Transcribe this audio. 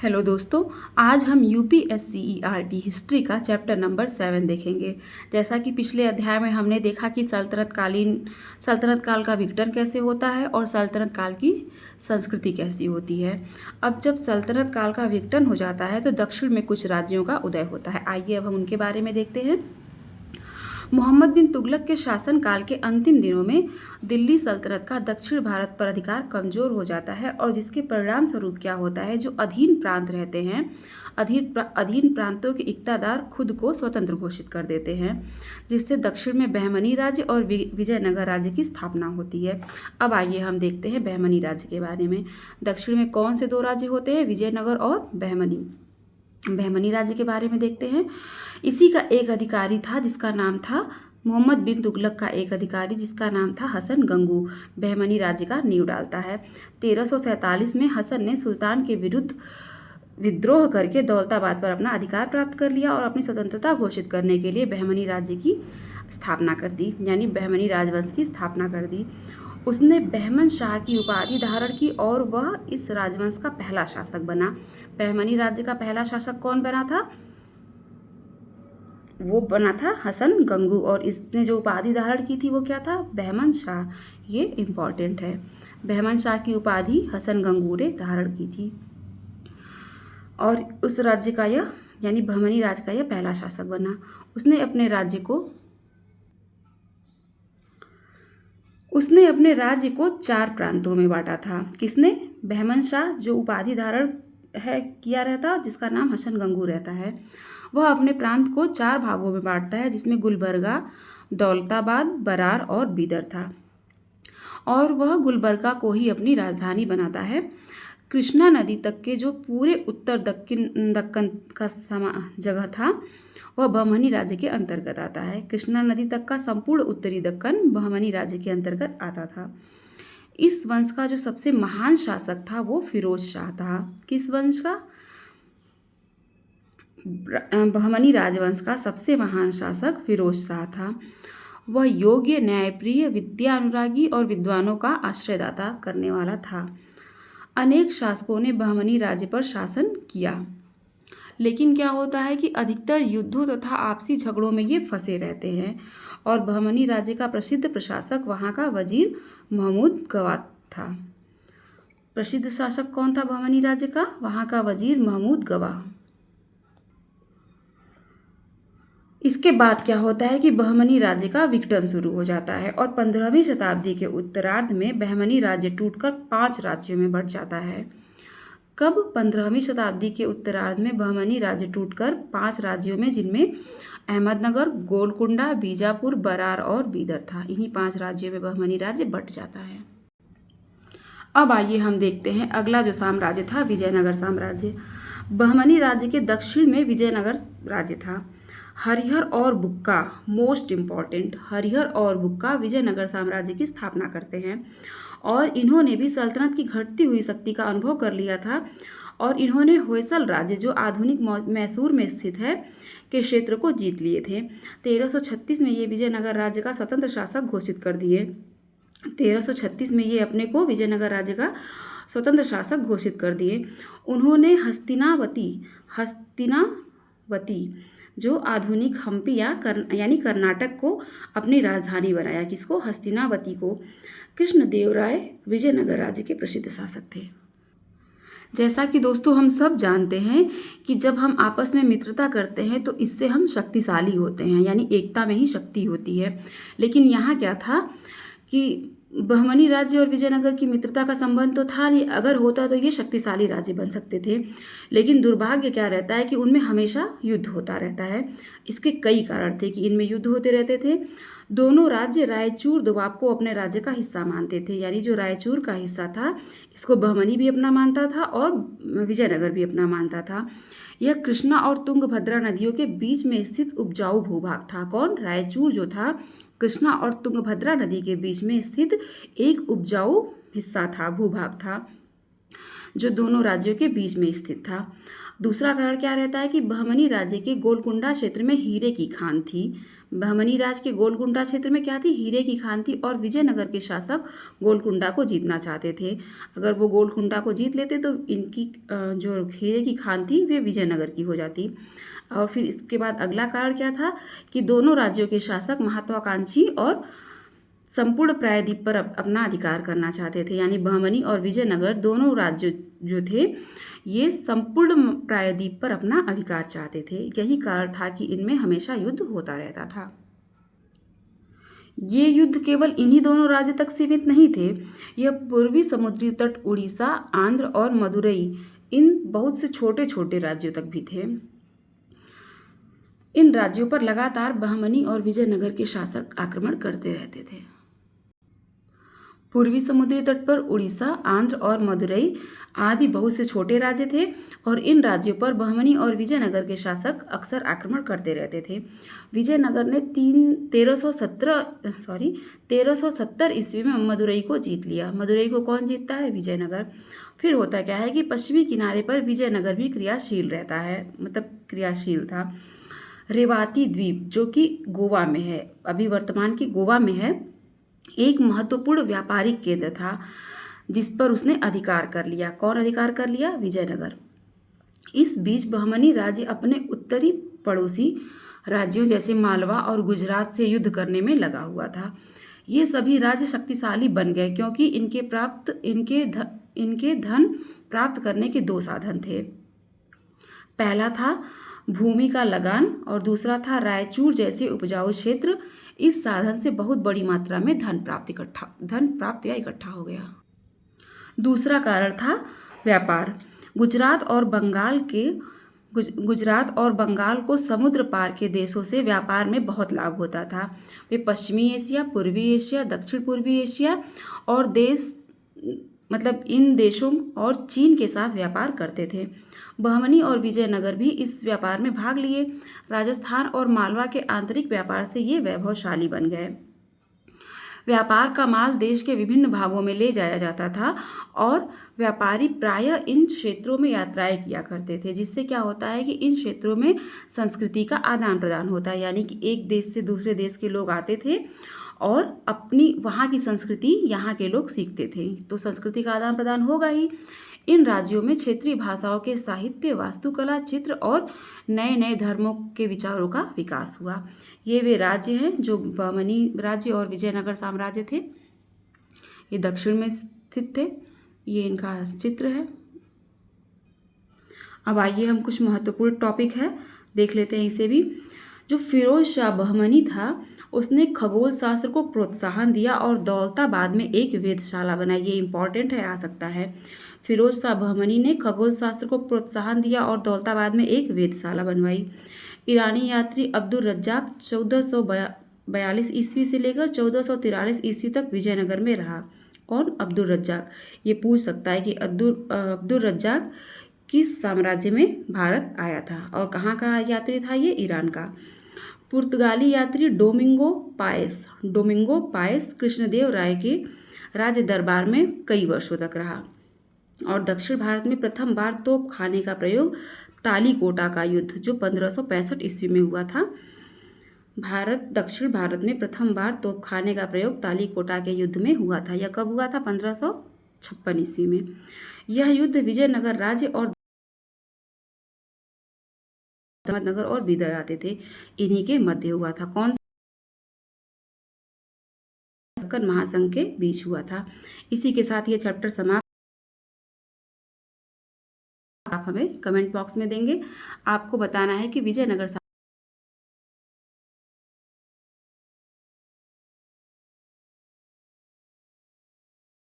Hello दोस्तों, आज हम यूपीएससीईआरटी हिस्ट्री का चैप्टर नंबर 7 देखेंगे। जैसा कि पिछले अध्याय में हमने देखा कि सल्तनत काल का विघटन कैसे होता है और सल्तनत काल की संस्कृति कैसी होती है। अब जब सल्तनत काल का विघटन हो जाता है तो दक्षिण में कुछ राज्यों का उदय होता है। आइए अब हम उनके बारे में देखते हैं। मोहम्मद बिन तुगलक के शासनकाल के अंतिम दिनों में दिल्ली सल्तनत का दक्षिण भारत पर अधिकार कमजोर हो जाता है और जिसके परिणाम स्वरूप क्या होता है, जो अधीन प्रांत रहते हैं, अधीन प्रांतों के इक्तादार खुद को स्वतंत्र घोषित कर देते हैं, जिससे दक्षिण में बहमनी राज्य और विजयनगर राज्य की स्थापना होती है। अब आइए हम देखते हैं बहमनी राज्य के बारे में। दक्षिण में कौन से दो राज्य होते हैं? विजयनगर और बहमनी राज्य के बारे में देखते हैं। इसी का एक अधिकारी था जिसका नाम था मोहम्मद बिन तुगलक का एक अधिकारी जिसका नाम था हसन गंगू बहमनी राज्य का नींव डालता है। 1347 में हसन ने सुल्तान के विरुद्ध विद्रोह करके दौलताबाद पर अपना अधिकार प्राप्त कर लिया और अपनी स्वतंत्रता घोषित करने के लिए बहमनी राज्य की स्थापना कर दी, यानी बहमनी राजवंश की स्थापना कर दी। उसने बहमन शाह की उपाधि धारण की और वह इस राजवंश का पहला शासक बना। बहमनी राज्य का पहला शासक कौन बना था? वो बना था हसन गंगू, और इसने जो उपाधि धारण की थी वो क्या था? बहमन शाह। ये इम्पॉर्टेंट है। बहमन शाह की उपाधि हसन गंगू ने धारण की थी और उस राज्य का यह यानी बहमनी राज्य का यह पहला शासक बना। उसने अपने राज्य को 4 प्रांतों में बांटा था। किसने? बहमन शाह, जो उपाधि धारण किया रहता, जिसका नाम हसन गंगू रहता है। वह अपने प्रांत को 4 भागों में बांटता है, जिसमें गुलबर्गा, दौलताबाद, बरार और बीदर था, और वह गुलबर्गा को ही अपनी राजधानी बनाता है। कृष्णा नदी तक के जो पूरे उत्तर दक्कन का जगह था वह बहमनी राज्य के अंतर्गत आता है। कृष्णा नदी तक का संपूर्ण उत्तरी दक्कन बहमनी राज्य के अंतर्गत आता था। इस वंश का जो सबसे महान शासक था वो फिरोज शाह था। किस वंश का? बहमनी राजवंश का सबसे महान शासक फिरोज शाह था। वह योग्य, न्यायप्रिय, विद्या अनुरागी और विद्वानों का आश्रयदाता करने वाला था। अनेक शासकों ने बहमनी राज्य पर शासन किया, लेकिन क्या होता है कि अधिकतर युद्धों तथा आपसी झगड़ों में ये फंसे रहते हैं। और बहमनी राज्य का प्रसिद्ध प्रशासक वहाँ का वजीर महमूद गवा था। प्रसिद्ध शासक कौन था बहमनी राज्य का? वहाँ का वजीर महमूद गवा। इसके बाद क्या होता है कि बहमनी राज्य का विघटन शुरू हो जाता है और 15वीं शताब्दी के उत्तरार्ध में बहमनी राज्य टूटकर 5 राज्यों में बढ़ जाता है। कब? 15वीं शताब्दी के उत्तरार्ध में बहमनी राज्य टूटकर 5 राज्यों में, जिनमें अहमदनगर, गोलकुंडा, बीजापुर, बरार और बीदर था। इन्हीं 5 राज्यों में बहमनी राज्य बट जाता है। अब आइए हम देखते हैं अगला जो साम्राज्य था, विजयनगर साम्राज्य। बहमनी राज्य के दक्षिण में विजयनगर राज्य था। हरिहर और बुक्का, मोस्ट इम्पॉर्टेंट, हरिहर और बुक्का विजयनगर साम्राज्य की स्थापना करते हैं और इन्होंने भी सल्तनत की घटती हुई शक्ति का अनुभव कर लिया था और इन्होंने होयसल राज्य, जो आधुनिक मैसूर में स्थित है, के क्षेत्र को जीत लिए थे। 1336 में ये विजयनगर राज्य का स्वतंत्र शासक घोषित कर दिए। 1336 में ये अपने को विजयनगर राज्य का स्वतंत्र शासक घोषित कर दिए। उन्होंने हस्तिनावती जो आधुनिक हम्पी यानी कर्नाटक को अपनी राजधानी बनाया। किसको? हस्तिनावती को। कृष्णदेवराय विजयनगर राज्य के प्रसिद्ध शासक थे। जैसा कि दोस्तों हम सब जानते हैं कि जब हम आपस में मित्रता करते हैं तो इससे हम शक्तिशाली होते हैं, यानी एकता में ही शक्ति होती है। लेकिन यहाँ क्या था कि बहमनी राज्य और विजयनगर की मित्रता का संबंध तो था नहीं। अगर होता तो ये शक्तिशाली राज्य बन सकते थे, लेकिन दुर्भाग्य क्या रहता है कि उनमें हमेशा युद्ध होता रहता है। इसके कई कारण थे कि इनमें युद्ध होते रहते थे। दोनों राज्य रायचूर दोबाब को अपने राज्य का हिस्सा मानते थे, यानी जो रायचूर का हिस्सा था इसको बहमनी भी अपना मानता था और विजयनगर भी अपना मानता था। यह कृष्णा और तुंगभद्रा नदियों के बीच में स्थित उपजाऊ भूभाग था। कौन? रायचूर जो था कृष्णा और तुंगभद्रा नदी के बीच में स्थित एक उपजाऊ हिस्सा था, भूभाग था, जो दोनों राज्यों के बीच में स्थित था। दूसरा कारण क्या रहता है कि बहमनी राज्य के गोलकुंडा क्षेत्र में हीरे की खान थी। बहमनी राज के गोलकुंडा क्षेत्र में क्या थी, हीरे की खान थी और विजयनगर के शासक गोलकुंडा को जीतना चाहते थे। अगर वो गोलकुंडा को जीत लेते तो इनकी जो हीरे की खान थी वे विजयनगर की हो जाती। और फिर इसके बाद अगला कारण क्या था कि दोनों राज्यों के शासक महत्वाकांक्षी और संपूर्ण प्रायद्वीप पर अपना अधिकार करना चाहते थे। यानी बहमनी और विजयनगर दोनों राज्य जो थे ये संपूर्ण प्रायद्वीप पर अपना अधिकार चाहते थे। यही कारण था कि इनमें हमेशा युद्ध होता रहता था। ये युद्ध केवल इन्हीं दोनों राज्य तक सीमित नहीं थे, यह पूर्वी समुद्री तट उड़ीसा, आंध्र और मदुरई इन बहुत से छोटे छोटे राज्यों तक भी थे। इन राज्यों पर लगातार बहमनी और विजयनगर के शासक आक्रमण करते रहते थे। पूर्वी समुद्री तट पर उड़ीसा, आंध्र और मदुरई आदि बहुत से छोटे राज्य थे और इन राज्यों पर बहमनी और विजयनगर के शासक अक्सर आक्रमण करते रहते थे। विजयनगर ने 1370 ईस्वी में मदुरई को जीत लिया। मदुरई को कौन जीतता है, विजयनगर। फिर होता क्या है कि पश्चिमी किनारे पर विजयनगर भी क्रियाशील रहता है, मतलब क्रियाशील था। रेवाती द्वीप जो कि गोवा में है, अभी वर्तमान की गोवा में है, एक महत्वपूर्ण व्यापारिक केंद्र था जिस पर उसने अधिकार कर लिया। कौन अधिकार कर लिया, विजयनगर। इस बीच बहमनी राज्य अपने उत्तरी पड़ोसी राज्यों जैसे मालवा और गुजरात से युद्ध करने में लगा हुआ था। ये सभी राज्य शक्तिशाली बन गए क्योंकि इनके धन प्राप्त करने के दो साधन थे। पहला था भूमि का लगान और दूसरा था रायचूर जैसे उपजाऊ क्षेत्र। इस साधन से बहुत बड़ी मात्रा में धन प्राप्त या इकट्ठा हो गया। दूसरा कारण था व्यापार। गुजरात और बंगाल को समुद्र पार के देशों से व्यापार में बहुत लाभ होता था। वे पश्चिमी एशिया, पूर्वी एशिया, दक्षिण पूर्वी एशिया और इन देशों और चीन के साथ व्यापार करते थे। बहमनी और विजयनगर भी इस व्यापार में भाग लिए। राजस्थान और मालवा के आंतरिक व्यापार से ये वैभवशाली बन गए। व्यापार का माल देश के विभिन्न भागों में ले जाया जाता था और व्यापारी प्रायः इन क्षेत्रों में यात्राएं किया करते थे, जिससे क्या होता है कि इन क्षेत्रों में संस्कृति का आदान प्रदान होता है। यानी कि एक देश से दूसरे देश के लोग आते थे और अपनी वहाँ की संस्कृति यहाँ के लोग सीखते थे, तो संस्कृति का आदान प्रदान होगा ही। इन राज्यों में क्षेत्रीय भाषाओं के साहित्य, वास्तुकला, चित्र और नए नए धर्मों के विचारों का विकास हुआ। ये वे राज्य हैं जो बहमनी राज्य और विजयनगर साम्राज्य थे। ये दक्षिण में स्थित थे। ये इनका चित्र है। अब आइए हम कुछ महत्वपूर्ण टॉपिक है देख लेते हैं इसे भी। जो फिरोज शाह बहमनी था उसने खगोल शास्त्र को प्रोत्साहन दिया और दौलताबाद में एक वेधशाला बनाई। ये इंपॉर्टेंट है, आ सकता है। फिरोज शाह बहमनी ने खगोल शास्त्र को प्रोत्साहन दिया और दौलताबाद में एक वेधशाला बनवाई। ईरानी यात्री अब्दुल रज्जाक 1442 ईस्वी से लेकर 1443 ईस्वी तक विजयनगर में रहा। कौन, अब्दुल रज्जाक। ये पूछ सकता है कि अब्दुल रज्जाक किस साम्राज्य में भारत आया था और कहाँ का यात्री था, ये ईरान का। पुर्तगाली यात्री डोमिंगो पायस कृष्णदेव राय के राज्य दरबार में कई वर्षों तक रहा। और दक्षिण भारत में प्रथम बार तोप खाने का प्रयोग तालीकोटा का युद्ध जो 1565 ईस्वी में हुआ था। दक्षिण भारत में प्रथम बार तोप खाने का प्रयोग तालीकोटा के युद्ध में हुआ था। यह कब हुआ था, 1556 ईस्वी में। यह युद्ध विजयनगर राज्य और अहमदनगर और बीदर आते थे, इन्हीं के मध्य हुआ था। कौन, महासंघ के बीच हुआ था। इसी के साथ ये चैप्टर समाप्त। आप हमें कमेंट बॉक्स में देंगे। आपको बताना है कि विजयनगर